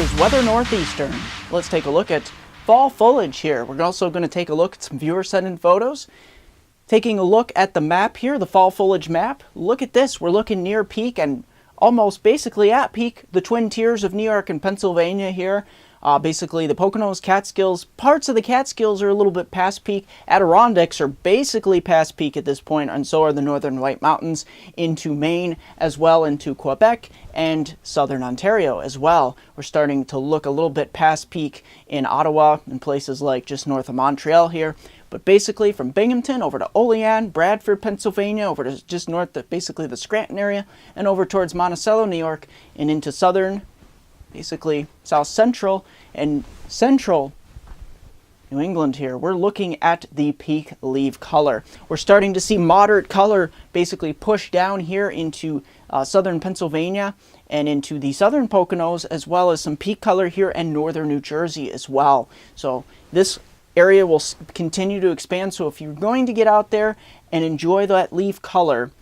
is Weather Northeastern. Let's take a look at fall foliage here. We're also going to take a look at some viewer sent-in photos. Taking a look at the map here, the fall foliage map. Look at this. We're looking near peak and almost basically at peak. The Twin Tiers of New York and Pennsylvania here. Basically the Poconos, Catskills, parts of the Catskills are a little bit past peak. Adirondacks are basically past peak at this point, and so are the Northern White Mountains into Maine, as well into Quebec and Southern Ontario as well. We're starting to look a little bit past peak in Ottawa and places like just north of Montreal here. But basically from Binghamton over to Olean, Bradford, Pennsylvania, over to just north of basically the Scranton area, and over towards Monticello, New York, and into southern, basically south central and central New England here. We're looking at the peak leaf color. We're starting to see moderate color basically push down here into southern Pennsylvania and into the southern Poconos, as well as some peak color here in northern New Jersey as well. So this area will continue to expand. So if you're going to get out there and enjoy that leaf color,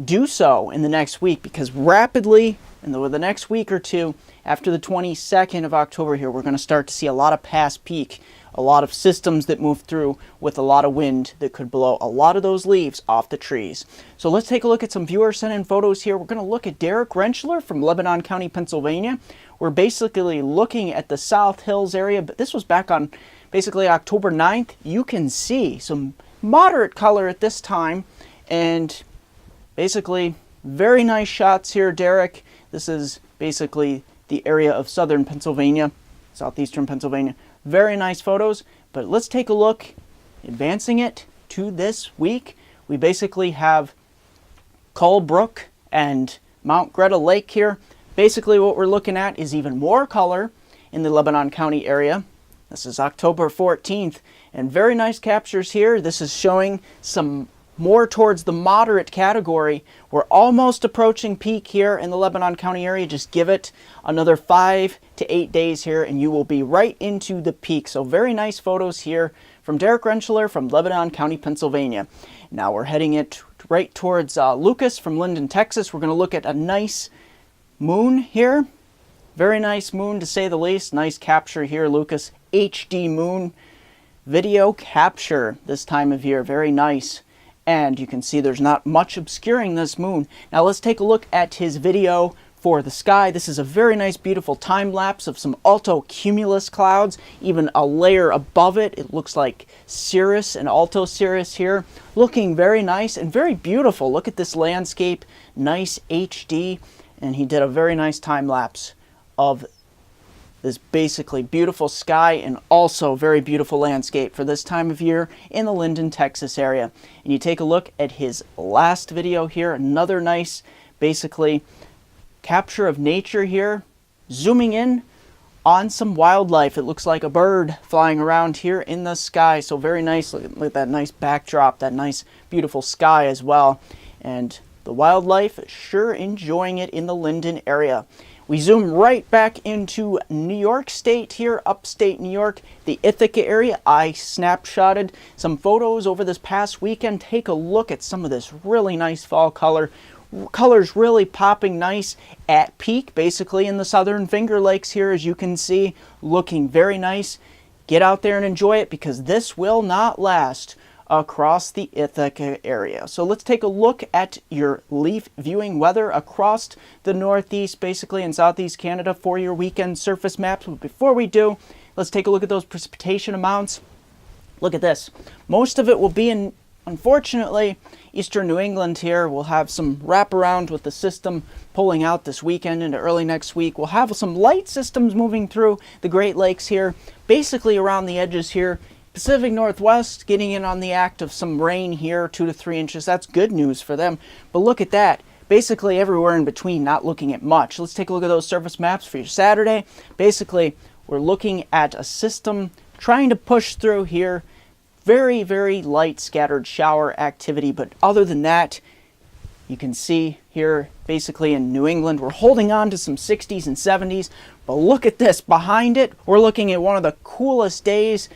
do so in the next week, because rapidly in the next week or two, after the 22nd of October here, we're going to start to see a lot of past peak, a lot of systems that move through with a lot of wind that could blow a lot of those leaves off the trees. So let's take a look at some viewer sent in photos here. We're going to look at Derek Rentschler from Lebanon County, Pennsylvania. We're basically looking at the South Hills area, but this was back on basically October 9th. You can see some moderate color at this time, and basically very nice shots here, Derek. This is basically the area of southern Pennsylvania, southeastern Pennsylvania. Very nice photos, but let's take a look, advancing it to this week. We basically have Colebrook and Mount Greta Lake here. Basically what we're looking at is even more color in the Lebanon County area. This is October 14th, and very nice captures here. This is showing some more towards the moderate category. We're almost approaching peak here in the Lebanon County area. Just give it another 5 to 8 days here and you will be right into the peak. So very nice photos here from Derek Rentschler from Lebanon County, Pennsylvania. Now we're heading it right towards Lucas from Linden, Texas. We're going to look at a nice moon here. Very nice moon, to say the least. Nice capture here, Lucas. HD moon video capture this time of year. Very nice. And you can see there's not much obscuring this moon. Now let's take a look at his video for the sky. This is a very nice, beautiful time lapse of some alto cumulus clouds, even a layer above it. It looks like cirrus and alto cirrus here. Looking very nice and very beautiful. Look at this landscape, nice HD. And he did a very nice time lapse of this basically beautiful sky and also very beautiful landscape for this time of year in the Linden, Texas area. And you take a look at his last video here, another nice basically capture of nature here, zooming in on some wildlife. It looks like a bird flying around here in the sky. So very nice. Look at that nice backdrop, that nice beautiful sky as well. And the wildlife sure enjoying it in the Linden area. We zoom right back into New York State here, upstate New York, the Ithaca area. I snapshotted some photos over this past weekend. Take a look at some of this really nice fall color. Colors really popping nice at peak, basically in the southern Finger Lakes here, as you can see, looking very nice. Get out there and enjoy it, because this will not last across the Ithaca area. So let's take a look at your leaf viewing weather across the Northeast, basically in Southeast Canada, for your weekend surface maps. But before we do, let's take a look at those precipitation amounts. Look at this. Most of it will be in, unfortunately, eastern New England here. We'll have some wraparound with the system pulling out this weekend into early next week. We'll have some light systems moving through the Great Lakes here, basically around the edges here. Pacific Northwest getting in on the act of some rain here, 2 to 3 inches. That's good news for them. But look at that. Basically everywhere in between, not looking at much. Let's take a look at those surface maps for your Saturday. Basically, we're looking at a system trying to push through here. Very, very light scattered shower activity. But other than that, you can see here, basically in New England, we're holding on to some 60s and 70s. But look at this. Behind it, we're looking at one of the coolest days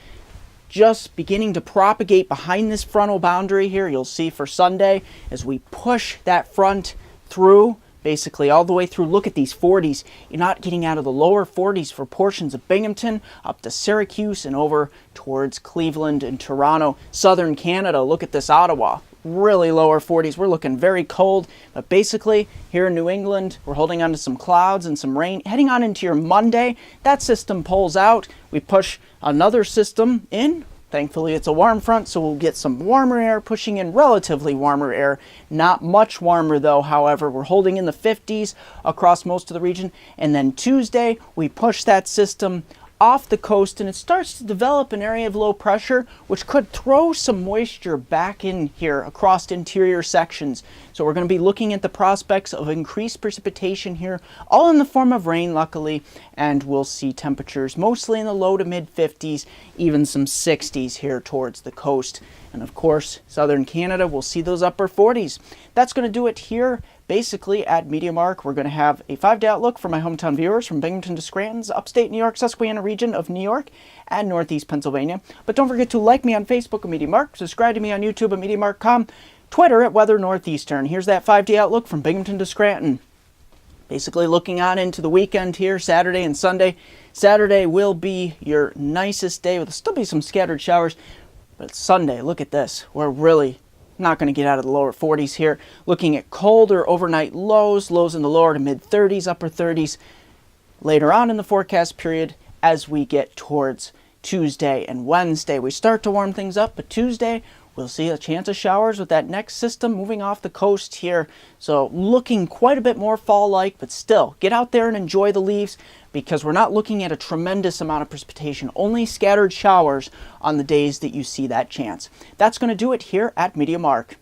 just beginning to propagate behind this frontal boundary here. You'll see for Sunday, as we push that front through basically all the way through. Look at these 40s. You're not getting out of the lower 40s for portions of Binghamton up to Syracuse and over towards Cleveland and Toronto. Southern Canada, look at this Ottawa. Really lower 40s. We're looking very cold, but basically here in New England, we're holding on to some clouds and some rain. Heading on into your Monday, that system pulls out. We push another system in. Thankfully, it's a warm front, so we'll get some warmer air pushing in, relatively warmer air. Not much warmer though, however. We're holding in the 50s across most of the region. And then Tuesday, we push that system off the coast and it starts to develop an area of low pressure, which could throw some moisture back in here across interior sections. So we're going to be looking at the prospects of increased precipitation here, all in the form of rain, luckily, and we'll see temperatures mostly in the low to mid 50s, even some 60s here towards the coast. And of course, southern Canada, we'll see those upper 40s. That's going to do it here. Basically, at MeteoMark, we're going to have a 5-day outlook for my hometown viewers from Binghamton to Scranton's upstate New York, Susquehanna region of New York, and Northeast Pennsylvania. But don't forget to like me on Facebook at MeteoMark, subscribe to me on YouTube at MeteoMark.com, Twitter at Weather Northeastern. Here's that 5-day outlook from Binghamton to Scranton. Basically looking on into the weekend here, Saturday and Sunday. Saturday will be your nicest day. There'll still be some scattered showers, but Sunday, look at this. We're really not going to get out of the lower 40s here. Looking at colder overnight lows in the lower to mid 30s, upper 30s later on in the forecast period as we get towards Tuesday and Wednesday. We start to warm things up, but Tuesday we'll see a chance of showers with that next system moving off the coast here. So looking quite a bit more fall-like, but still get out there and enjoy the leaves because we're not looking at a tremendous amount of precipitation, only scattered showers on the days that you see that chance. That's going to do it here at MeteoMark.